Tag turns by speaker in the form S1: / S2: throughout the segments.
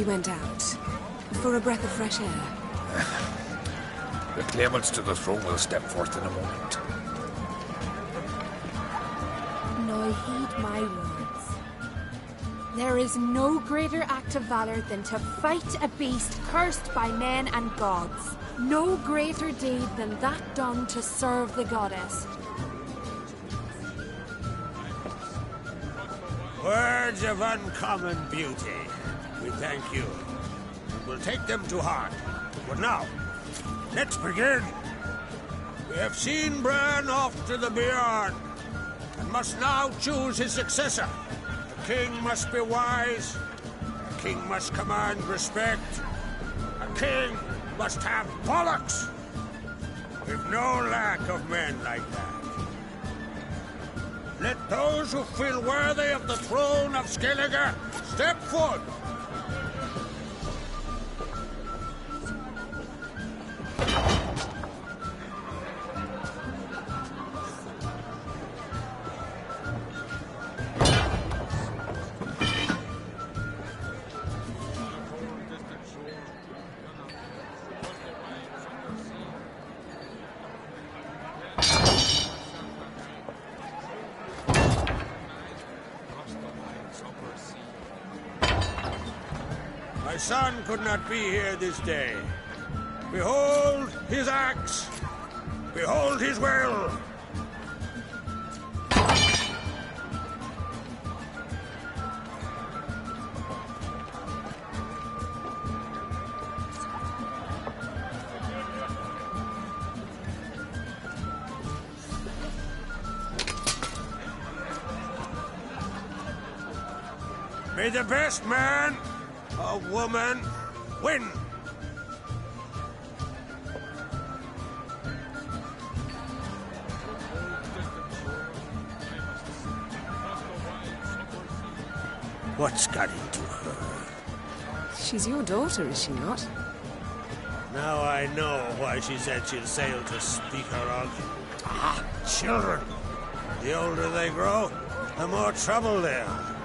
S1: went out. For a breath of fresh air.
S2: The claimants to the throne will step forth in a moment.
S3: Now heed my words. There is no greater act of valor than to fight a beast cursed by men and gods. No greater deed than that done to serve the goddess.
S4: Words of uncommon beauty. We thank you. We'll take them to heart. But now, let's begin. We have seen Bran off to the Beyond, and must now choose his successor. A king must be wise. A king must command respect. A king must have bollocks. We've no lack of men like that. Let those who feel worthy of the throne of Skellige step forth. My son could not be here this day. Behold his axe. Behold his will. May the best man or woman win. What's got into her?
S1: She's your daughter, is she not?
S4: Now I know why she said she'll sail to speak her of. Ah, children. The older they grow, the more trouble they are.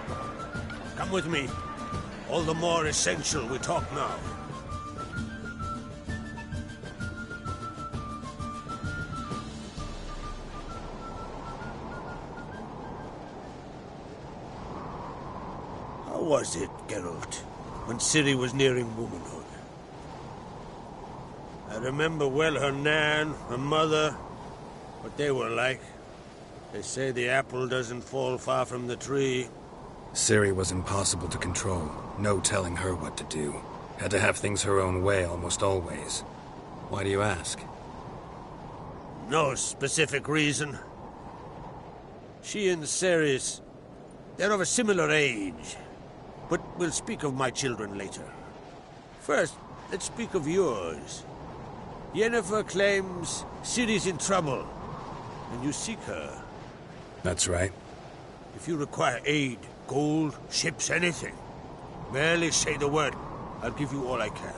S4: Come with me. All the more essential we talk now. How was it, Geralt, when Ciri was nearing womanhood? I remember well her nan, her mother, what they were like. They say the apple doesn't fall far from the tree.
S5: Ciri was impossible to control. No telling her what to do. Had to have things her own way almost always. Why do you ask?
S4: No specific reason. She and Ceres, they're of a similar age. But we'll speak of my children later. First, let's speak of yours. Yennefer claims Ciri's in trouble, and you seek her.
S5: That's right.
S4: If you require aid, gold, ships, anything, merely say the word. I'll give you all I can.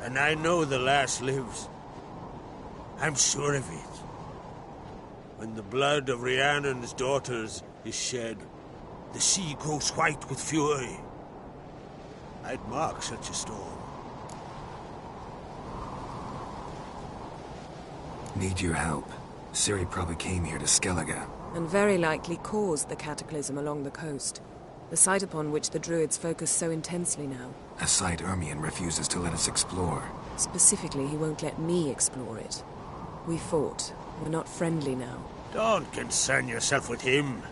S4: And I know the lass lives. I'm sure of it. When the blood of Rhiannon's daughters is shed, the sea grows white with fury. I'd mark such a storm.
S5: Need your help. Ciri probably came here to Skellige.
S1: And very likely caused the cataclysm along the coast. The site upon which the Druids focus so intensely now.
S5: A site Ermion refuses to let us explore.
S1: Specifically, he won't let me explore it. We fought. We're not friendly now.
S4: Don't concern yourself with him.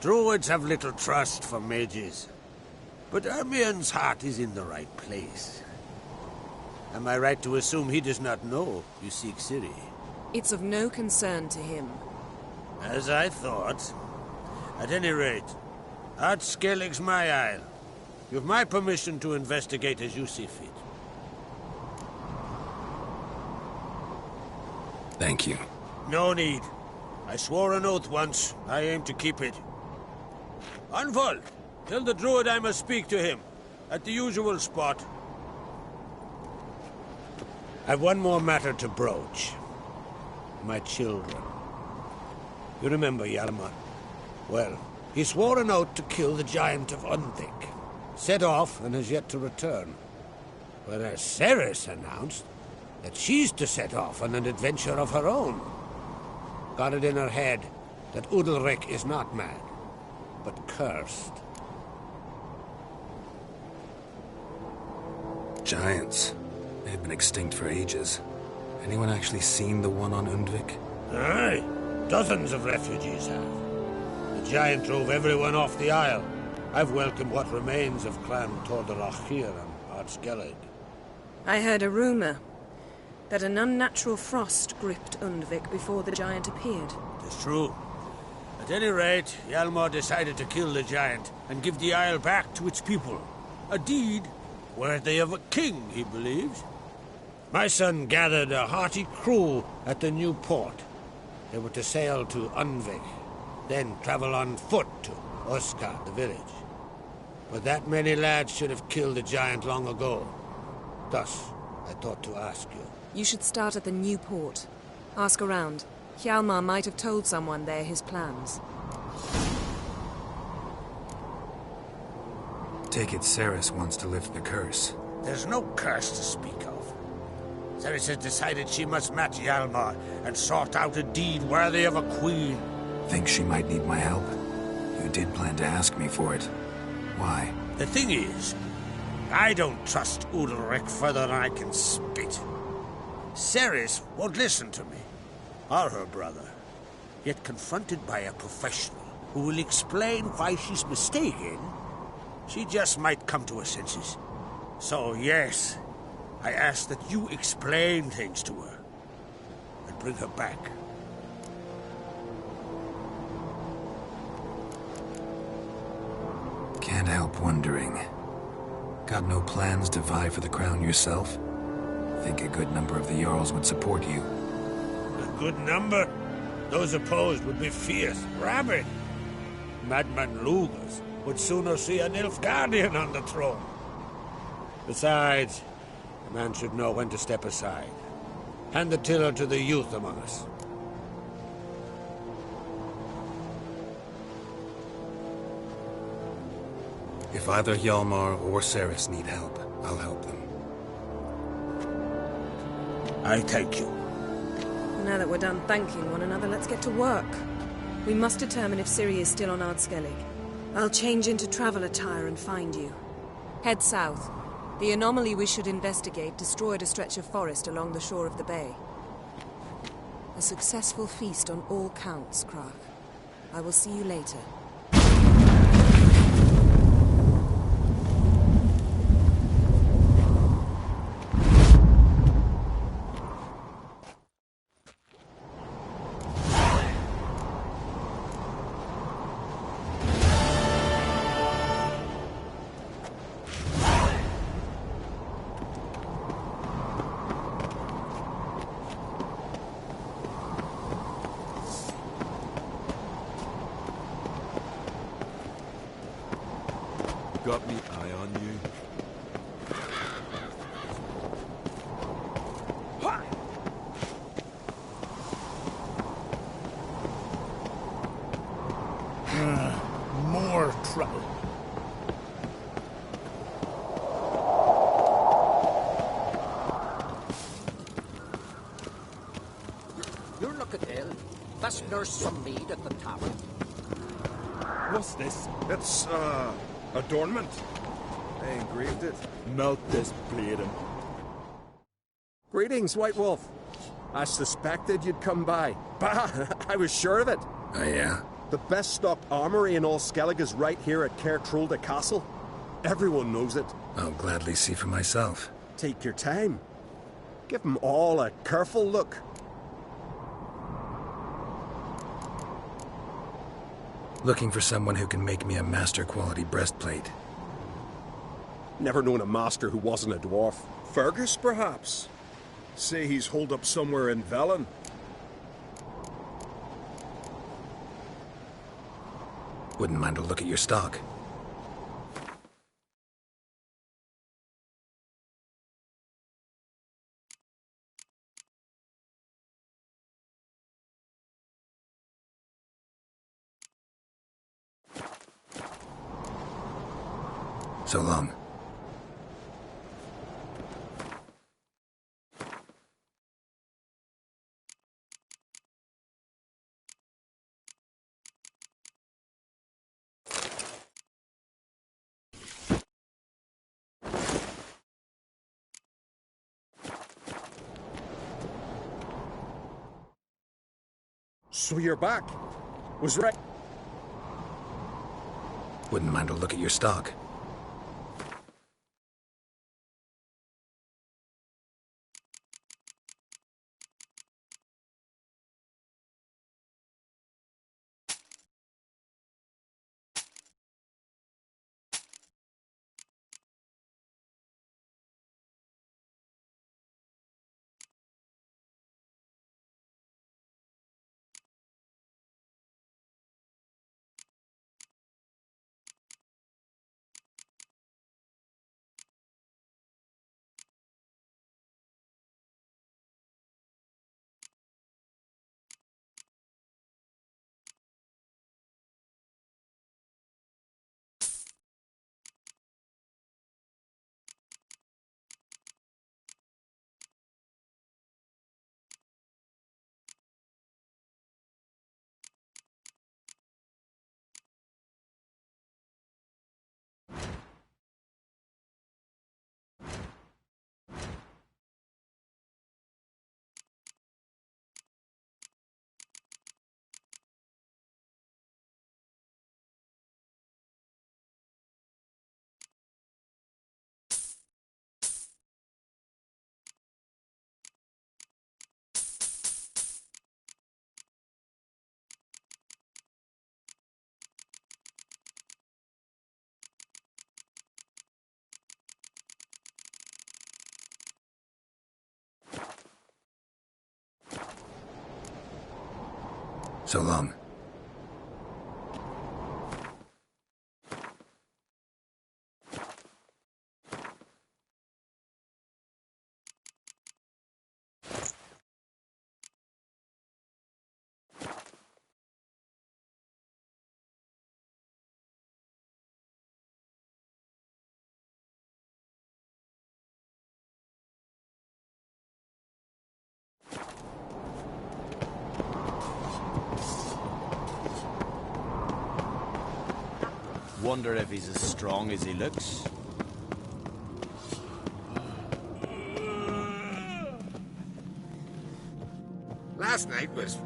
S4: Druids have little trust for mages. But Ermion's heart is in the right place. Am I right to assume he does not know you seek Ciri?
S1: It's of no concern to him.
S4: As I thought. At any rate, Art Skellig's my isle. You have my permission to investigate as you see fit.
S5: Thank you.
S4: No need. I swore an oath once. I aim to keep it. Anvol, tell the druid I must speak to him. At the usual spot. I've one more matter to broach. My children. You remember Hjalmar? Well, he swore an oath to kill the Giant of Undvik. set off and has yet to return. Whereas Cerys announced that she's to set off on an adventure of her own. Got it in her head that Udalryk is not mad, but cursed.
S5: Giants. They've been extinct for ages. Anyone actually seen the one on Undvik?
S4: Aye, dozens of refugees have. The giant drove everyone off the Isle. I've welcomed what remains of Clan Tordarach here on Ardskellig.
S1: I heard a rumor that an unnatural frost gripped Undvik before the giant appeared.
S4: It's true. At any rate, Hjalmar decided to kill the giant and give the Isle back to its people. A deed worthy of a king, he believes. My son gathered a hearty crew at the new port. They were to sail to Undvik, then travel on foot to Oskar, the village. But that many lads should have killed the giant long ago. Thus, I thought to ask you.
S1: You should start at the new port. Ask around. Hjalmar might have told someone there his plans.
S5: Take it Cerys wants to lift the curse.
S4: There's no curse to speak of. Cerys has decided she must match Hjalmar and sort out a deed worthy of a queen.
S5: Think she might need my help? You did plan to ask me for it. Why?
S4: The thing is, I don't trust Udalryk further than I can spit. Cerys won't listen to me, or her brother. Yet confronted by a professional who will explain why she's mistaken, she just might come to her senses. So yes, I ask that you explain things to her and bring her back.
S5: Can't help wondering. Got no plans to vie for the crown yourself? Think a good number of the Jarls would support you.
S4: A good number? Those opposed would be fierce, rabid. Madman Lugas would sooner see an Nilfgaardian on the throne. Besides, a man should know when to step aside. Hand the tiller to the youth among us.
S5: If either Hjalmar or Cerys need help, I'll help them.
S4: I thank you.
S1: Now that we're done thanking one another, let's get to work. We must determine if Ciri is still on Ardskellig. I'll change into travel attire and find you. Head south. The anomaly we should investigate destroyed a stretch of forest along the shore of the bay. A successful feast on all counts, Krach. I will see you later.
S6: Got me eye on you.
S2: More trouble.
S7: You're looking ill. That's Nurse some mead at the tavern.
S6: What's this?
S8: It's, adornment. I engraved it.
S6: Melt this bleeding.
S8: Greetings, White Wolf. I suspected you'd come by. Bah! I was sure of it.
S5: Oh yeah?
S8: The best stocked armory in all Skellig is right here at Caer Trolde Castle. Everyone knows it.
S5: I'll gladly see for myself.
S8: Take your time. Give them all a careful look.
S5: Looking for someone who can make me a master-quality breastplate.
S8: Never known a master who wasn't a dwarf.
S9: Fergus, perhaps? Say he's holed up somewhere in Velen.
S5: Wouldn't mind a look at your stock. So long.
S8: So you're back. Was right.
S5: Wouldn't mind a look at your stock. So long.
S10: Wonder if he's as strong as he looks.
S2: Last night was...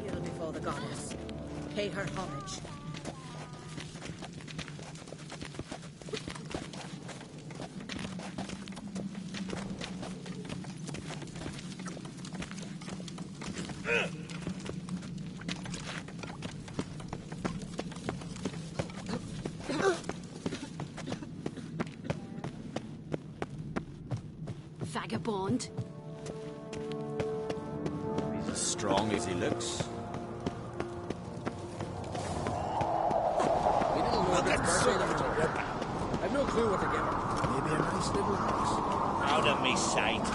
S11: Kneel before the goddess. Pay her homage.
S12: Vagabond.
S10: He's as strong as he looks.
S7: I've no clue what to give her. Maybe a nice little box.
S13: Out of me sight.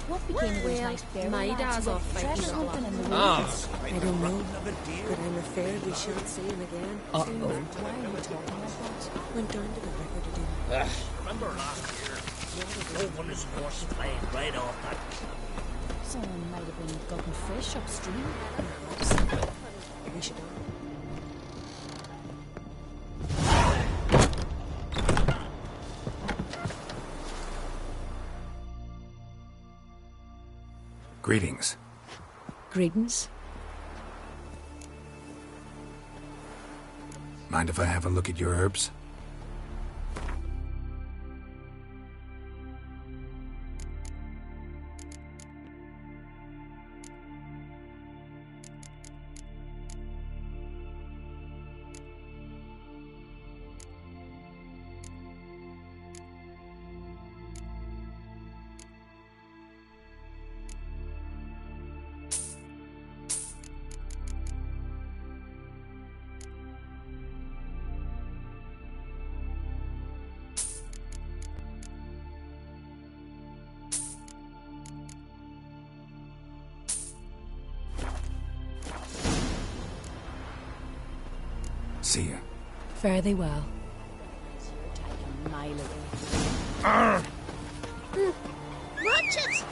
S3: What became of those nice fairy
S1: my
S3: lads
S1: dad's
S3: who
S1: off
S3: went
S1: fighting
S3: treasure hunting in the
S1: Ah.
S3: woods?
S1: I don't know, but I'm afraid we shan't see him again.
S3: Why are you talking like that?
S1: Went down to the river to do
S13: Remember last year? No one is horse playing right off that.
S3: Someone might have been gotten fish upstream.
S1: We should all.
S5: Greetings.
S1: Greetings.
S5: Mind if I have a look at your herbs? See ya.
S1: Fare thee well.
S11: Watch it!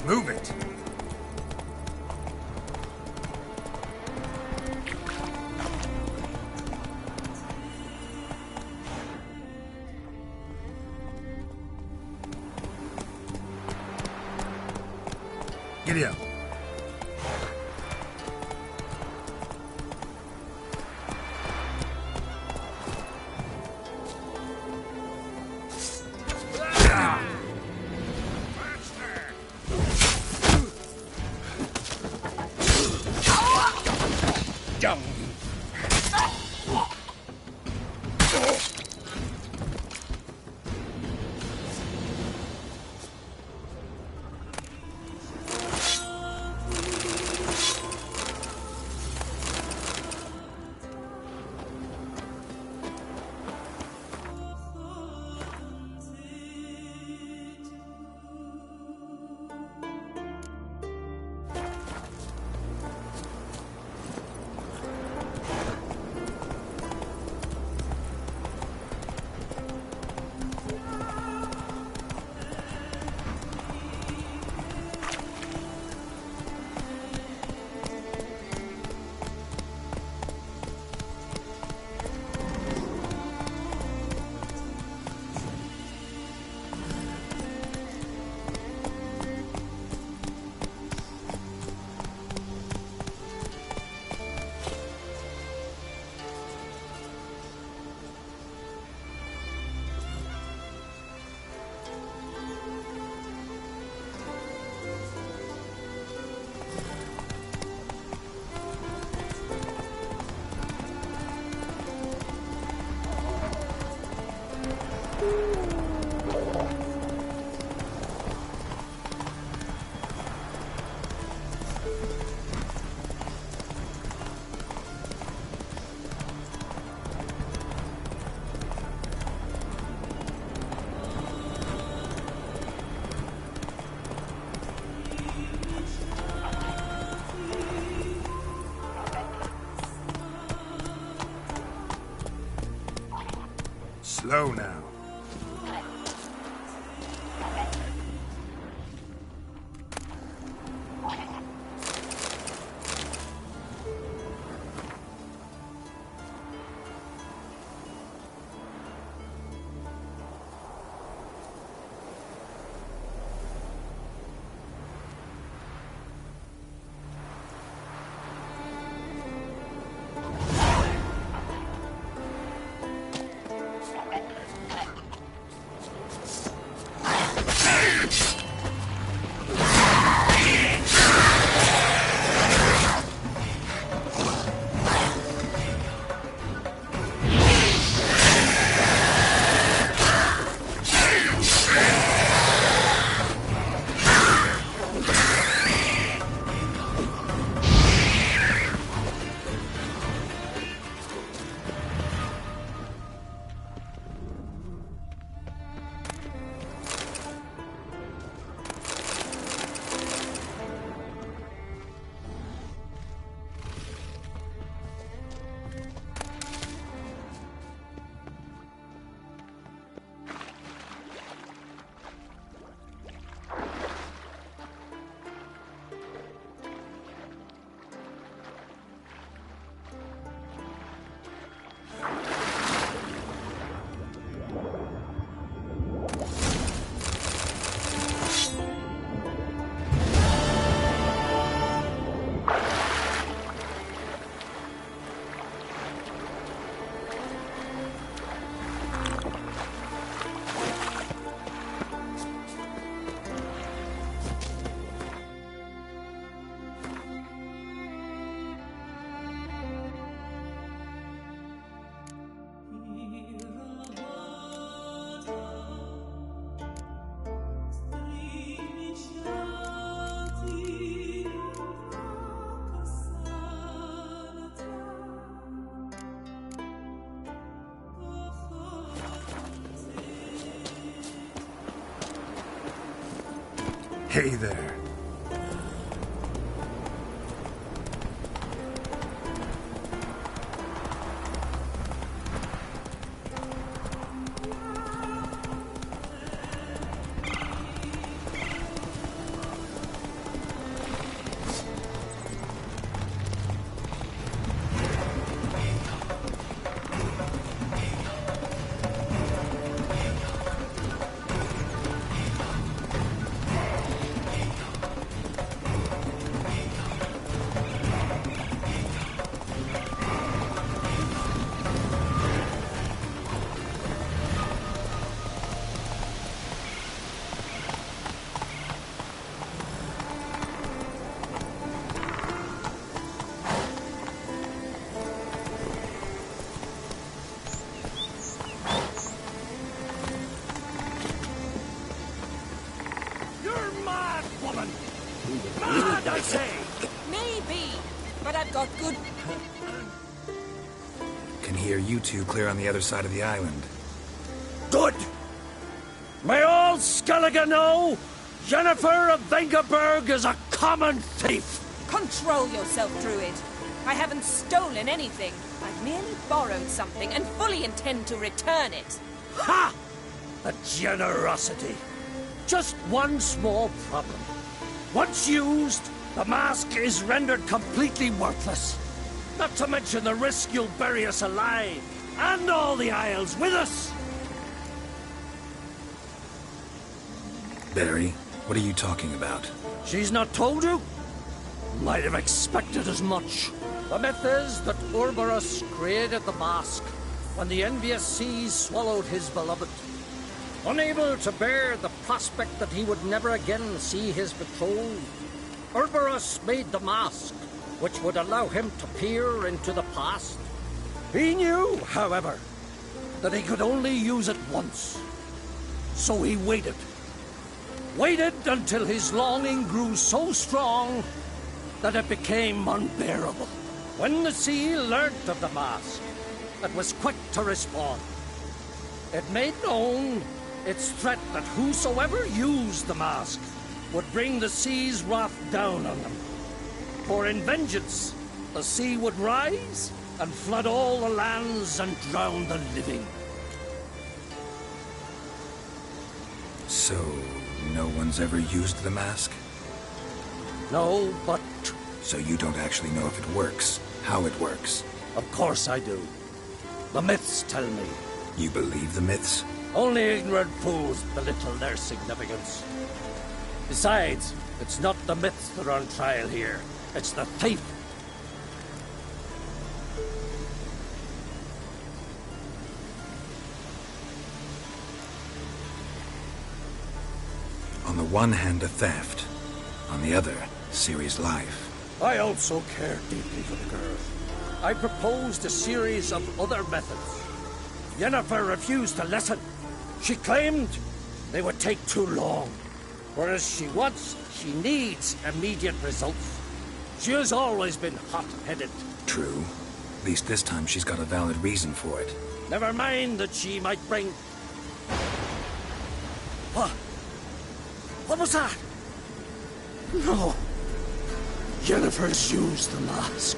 S2: Move it! Giddy up. Slow now.
S9: Hey there.
S13: I say!
S1: Maybe, but I've got good...
S5: Can hear you two clear on the other side of the island.
S13: Good! May all Skellige know Jennifer of Vengerberg is a common thief!
S1: Control yourself, Druid. I haven't stolen anything. I've merely borrowed something and fully intend to return it.
S13: Ha! A generosity. Just one small problem. Once used, the mask is rendered completely worthless. Not to mention the risk you'll bury us alive, and all the Isles with us.
S5: Barry, what are you talking about?
S13: She's not told you? Might have expected as much. The myth is that Urberus created the mask when the envious seas swallowed his beloved. Unable to bear the prospect that he would never again see his betrothed, Urberus made the mask, which would allow him to peer into the past. He knew, however, that he could only use it once. So he waited. Waited until his longing grew so strong that it became unbearable. When the sea learnt of the mask, it was quick to respond. It made known its threat that whosoever used the mask would bring the sea's wrath down on them. For in vengeance, the sea would rise and flood all the lands and drown the living.
S5: So, no one's ever used the mask?
S13: No, but...
S5: So you don't actually know if it works, how it works?
S13: Of course I do. The myths tell me.
S5: You believe the myths?
S13: Only ignorant fools belittle their significance. Besides, it's not the myths that are on trial here. It's the thief.
S5: On the one hand, a theft. On the other, Ciri's life.
S13: I also care deeply for the girl. I proposed a series of other methods. Yennefer refused to listen. She claimed they would take too long. Whereas she needs immediate results. She has always been hot-headed.
S5: True. At least this time she's got a valid reason for it.
S13: Never mind that she might bring... What? What was that? No. Yennefer's used the mask.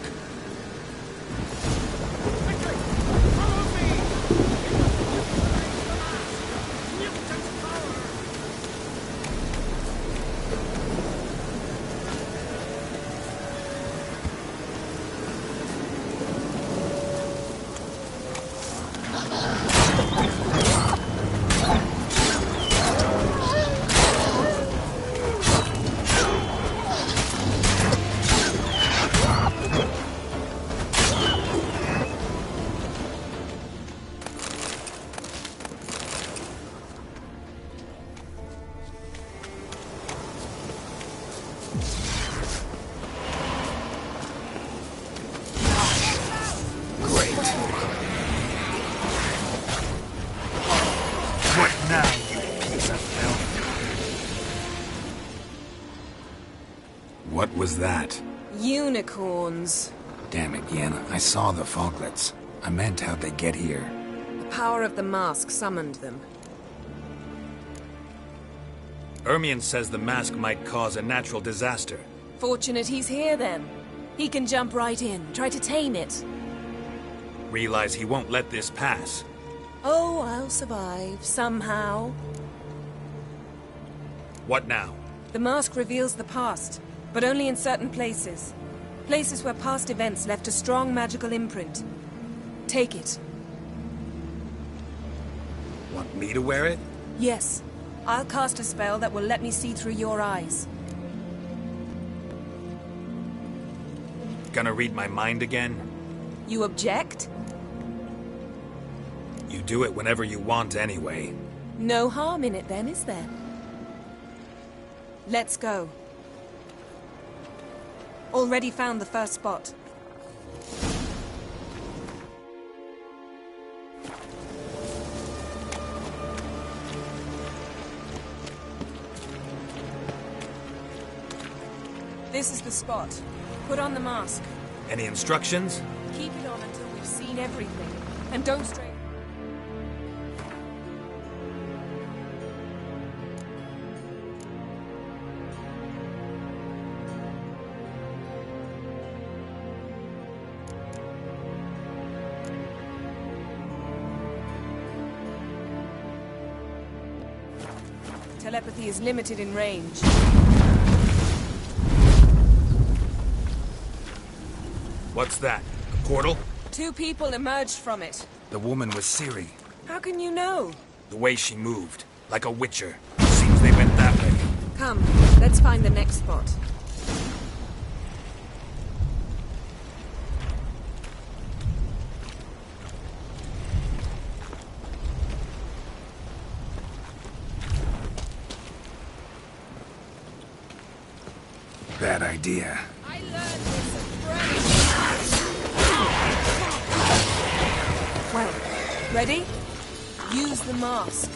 S5: What was that?
S1: Unicorns.
S5: Damn it, Yen. I saw the foglets. I meant how'd they get here?
S1: The power of the mask summoned them.
S5: Ermion says the mask might cause a natural disaster.
S1: Fortunate he's here, then. He can jump right in, try to tame it.
S5: Realize he won't let this pass.
S1: Oh, I'll survive, somehow.
S5: What now?
S1: The mask reveals the past, but only in certain places. Places where past events left a strong magical imprint. Take it.
S5: Want me to wear it?
S1: Yes. I'll cast a spell that will let me see through your eyes.
S5: Gonna read my mind again?
S1: You object?
S5: You do it whenever you want anyway.
S1: No harm in it then, is there? Let's go. Already found the first spot. This is the spot. Put on the mask.
S5: Any instructions?
S1: Keep it on until we've seen everything. And don't stray. Telepathy is limited in range.
S5: What's that? A portal?
S1: 2 people emerged from it.
S5: The woman was Ciri.
S1: How can you know?
S5: The way she moved. Like a witcher. Seems they went that way.
S1: Come, let's find the next spot.
S5: Bad idea.
S1: I learned this at Well, ready? Use the mask.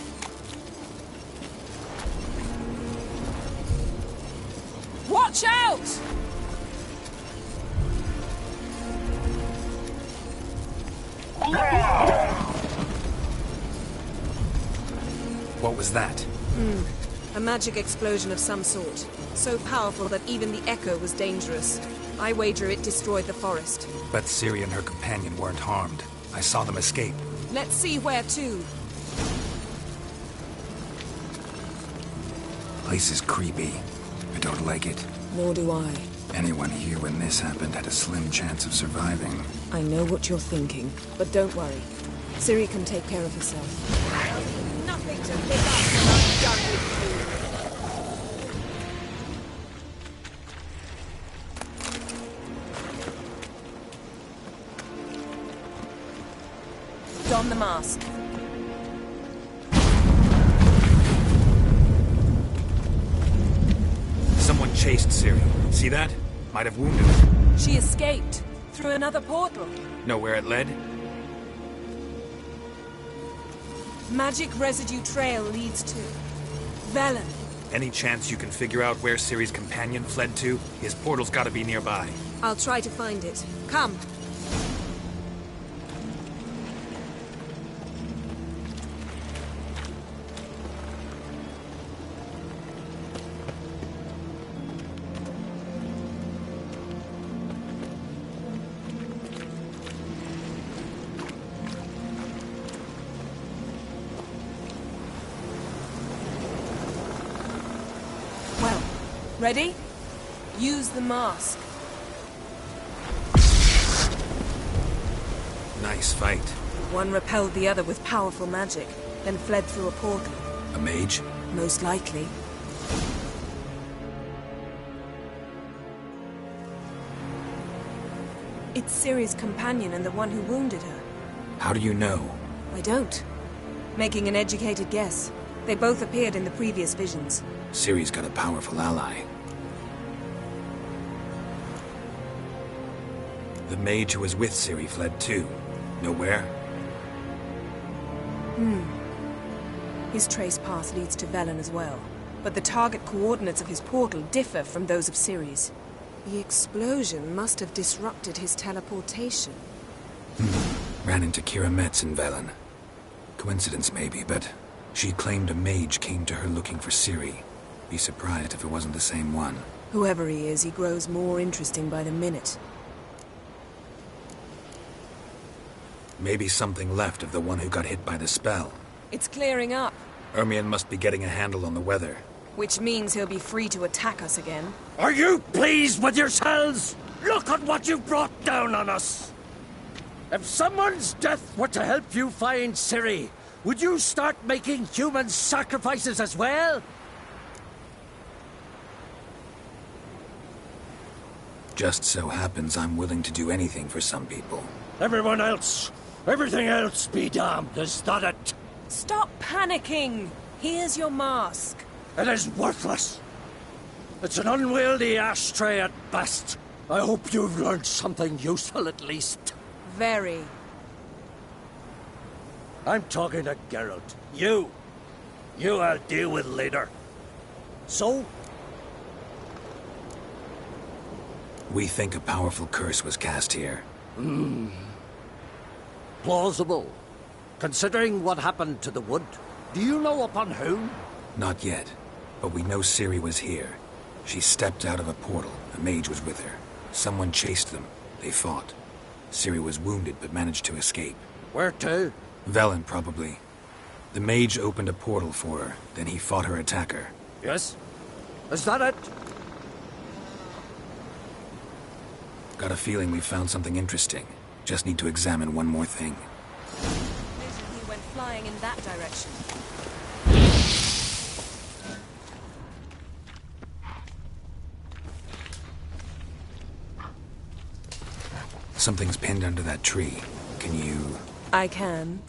S1: Watch out!
S5: What was that?
S1: A magic explosion of some sort. So powerful that even the echo was dangerous. I wager it destroyed the forest.
S5: Bet Ciri and her companion weren't harmed. I saw them escape.
S1: Let's see where to.
S5: Place is creepy. I don't like it.
S1: Nor do I.
S5: Anyone here when this happened had a slim chance of surviving.
S1: I know what you're thinking, but don't worry. Ciri can take care of herself. Nothing to pick up when I'm done with you. Don the mask.
S5: Someone chased Ciri. See that? Might have wounded her.
S1: She escaped. Through another portal.
S5: Know where it led?
S1: Magic residue trail leads to Velen.
S5: Any chance you can figure out where Ciri's companion fled to? His portal's gotta be nearby.
S1: I'll try to find it. Come. Ready? Use the mask.
S5: Nice fight.
S1: One repelled the other with powerful magic, then fled through a portal.
S5: A mage?
S1: Most likely. It's Ciri's companion and the one who wounded her.
S5: How do you know?
S1: I don't. Making an educated guess. They both appeared in the previous visions.
S5: Ciri's got a powerful ally. The mage who was with Ciri fled too. Know where?
S1: His trace path leads to Velen as well. But the target coordinates of his portal differ from those of Ciri's. The explosion must have disrupted his teleportation.
S5: Ran into Kira Metz in Velen. Coincidence maybe, but she claimed a mage came to her looking for Ciri. Be surprised if it wasn't the same one.
S1: Whoever he is, he grows more interesting by the minute.
S5: Maybe something left of the one who got hit by the spell.
S1: It's clearing up.
S5: Ermion must be getting a handle on the weather.
S1: Which means he'll be free to attack us again.
S13: Are you pleased with yourselves? Look at what you've brought down on us! If someone's death were to help you find Ciri, would you start making human sacrifices as well?
S5: Just so happens I'm willing to do anything for some people.
S13: Everyone else, everything else be damned, is that it?
S1: Stop panicking! Here's your mask.
S13: It is worthless. It's an unwieldy ashtray at best. I hope you've learned something useful at least.
S1: Very.
S13: I'm talking to Geralt. You I'll deal with later. So?
S5: We think a powerful curse was cast here.
S13: Plausible. Considering what happened to the wood, do you know upon whom?
S5: Not yet, but we know Ciri was here. She stepped out of a portal. A mage was with her. Someone chased them. They fought. Ciri was wounded but managed to escape.
S13: Where to?
S5: Velen, probably. The mage opened a portal for her, then he fought her attacker.
S13: Yes? Is that it?
S5: Got a feeling we found something interesting. Just need to examine one more thing.
S1: Maybe he went flying in that direction.
S5: Something's pinned under that tree. Can you...
S1: I can.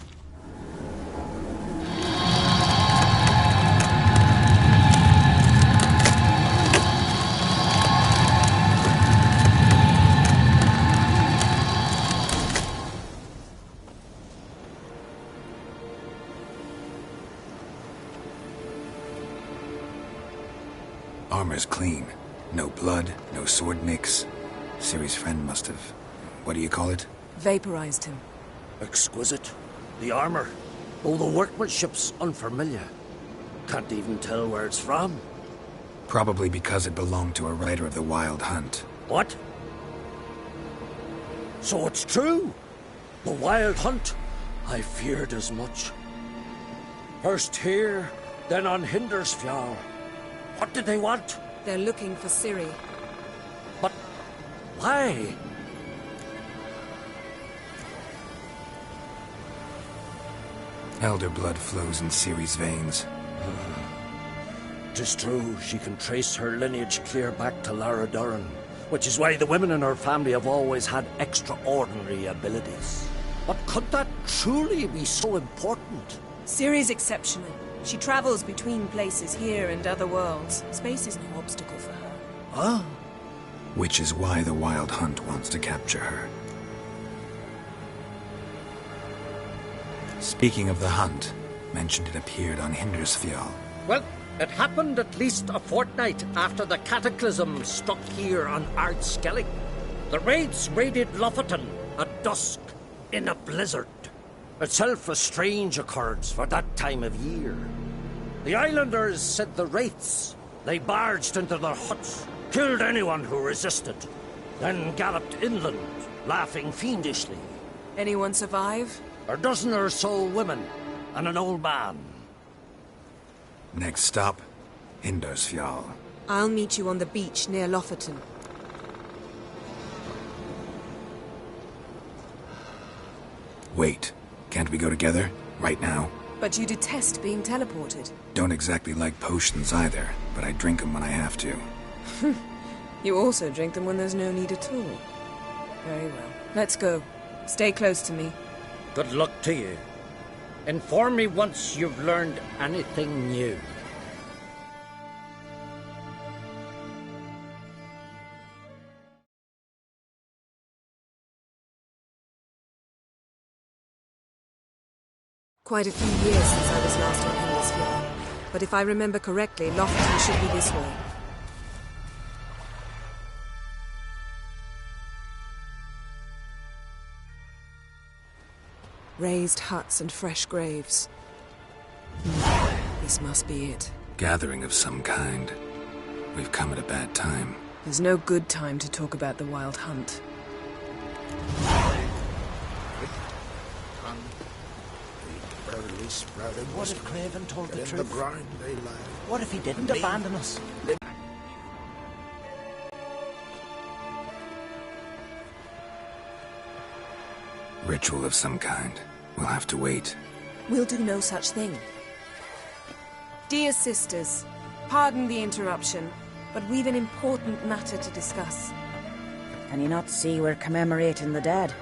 S5: Armor's clean. No blood, no sword nicks. Ciri's friend must have... What do you call it?
S1: Vaporized him.
S13: Exquisite. The armor. Oh, the workmanship's unfamiliar. Can't even tell where it's from.
S5: Probably because it belonged to a rider of the Wild Hunt.
S13: What? So it's true? The Wild Hunt? I feared as much. First here, then on Hindersfjall. What did they want?
S1: They're looking for Ciri.
S13: But why?
S5: Elder blood flows in Ciri's veins.
S13: 'Tis true, she can trace her lineage clear back to Lara Duran, which is why the women in her family have always had extraordinary abilities. But could that truly be so important?
S1: Ciri's exceptional. She travels between places here and other worlds. Space is no obstacle for her.
S13: Huh?
S5: Which is why the Wild Hunt wants to capture her. Speaking of the hunt, mentioned it appeared on Hindersfjall.
S13: Well, it happened at least a fortnight after the cataclysm struck here on Ardskellig. The raids raided Lofoten at dusk in a blizzard. Itself a strange occurrence for that time of year. The islanders said the wraiths. They barged into their huts, killed anyone who resisted, then galloped inland, laughing fiendishly.
S1: Anyone survive?
S13: A dozen or so women, and an old man.
S5: Next stop, Hindersfjall.
S1: I'll meet you on the beach near Lofoten.
S5: Wait, can't we go together? Right now?
S1: But you detest being teleported.
S5: Don't exactly like potions either, but I drink them when I have to.
S1: You also drink them when there's no need at all. Very well. Let's go. Stay close to me.
S13: Good luck to you. Inform me once you've learned anything new.
S1: Quite a few years since I was last on Hindersfjall. But if I remember correctly, Lofoten should be this way. Raised huts and fresh graves. This must be it.
S5: Gathering of some kind. We've come at a bad time.
S1: There's no good time to talk about the Wild Hunt.
S7: What if Craven told the
S4: In
S7: truth?
S4: the ground they lie.
S7: What if he didn't abandon us?
S5: Ritual of some kind. We'll have to wait.
S1: We'll do no such thing. Dear sisters, pardon the interruption, but we've an important matter to discuss.
S11: Can you not see we're commemorating the dead?